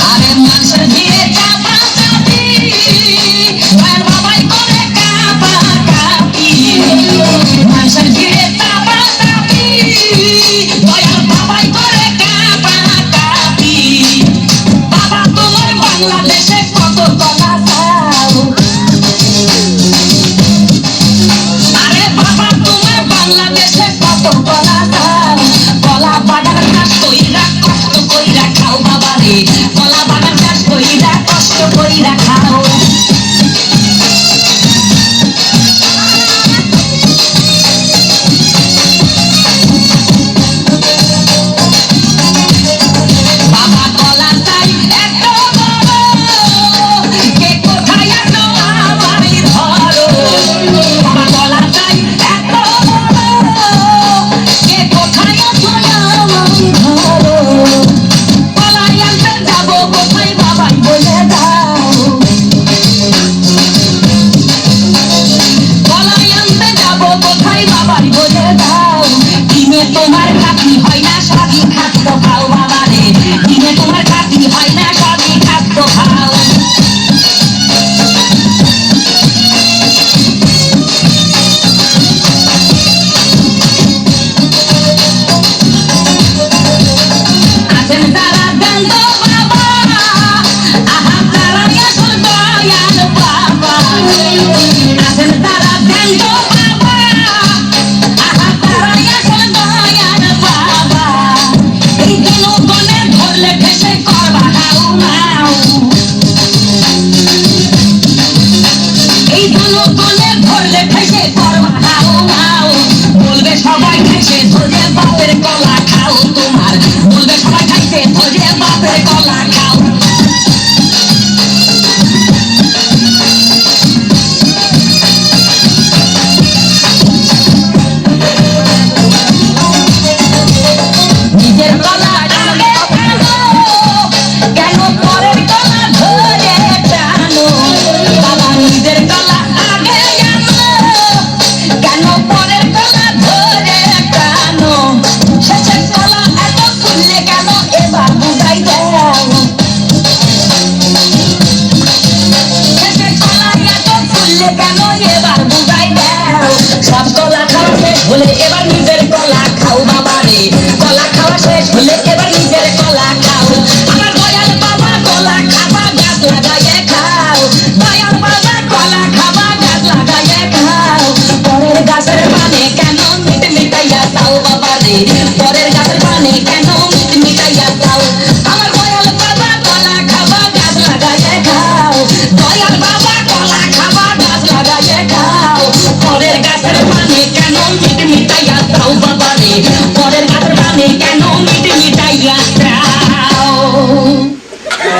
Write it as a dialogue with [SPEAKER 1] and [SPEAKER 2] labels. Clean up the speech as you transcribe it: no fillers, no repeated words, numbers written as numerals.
[SPEAKER 1] আরে মানুষের ভিড়ে চাপা চাপি দয়াল বাবাই করে কাপা কাপি মানুষের ভিড়ে চাপা চাপি দয়াল বাবাই করে কাপা কাপি বাবা তোমার বাংলাদেশে কত কলা চাও আরে বাবা তোমার বাংলাদেশে কত কলা চাও কলা বাগান চাষ কইরা কষ্ট কইরা খাও বাবা রে কলা বাগান চাষ কইরা কষ্ট কইরা খাও বাবা কলা চাই এত বড় কে কোথায় আছো আমায় ধরো বাবা কলা চাই এত বড় কে কোথায় আছো আমায় ধরো কলাই আনতে যাবো কোথায় বাবাই বলে দাও কলাই আনতে যাবো কোথায় বাবাই বলে দাও দিনে তোমার খাতি হয় না সবই খাদ্য খাও বাবা রে দিনে তোমার খাতি হয় না সবই খাদ্য খাও আছেন তারা দেন তো বাবা আহা তারাই আসল দয়াল বাবা আছেন তারা দেন তো বাবা আহা তারাই আসল দয়াল বাবা এই জনগণে ধরলে ভেসে করবা হাউ মাউ এই জনগণে ধরলে ভেসে করবা হাউ মাউ বলবে সবাই খাইছে ধরে বাপের কলা খাও তোমার বলবে সবাই খাইছে ধরে বাপের কলা খাও নিজের কলা আগে খানো কেন পরের কলা ধরে টানো বাবা নিজের কলা আগে জানো কেন পরের কলা ধরে টানো শেষের কলা এত খুললে কেন এবার বুঝাই দাও শেষের কলা এত খুললে কেন এবার বুঝাই দাও সব কলা খাওয়া শেষ হলে এবার নিজের কলা খাও বাবা রে কলা খাওয়া শেষ হলে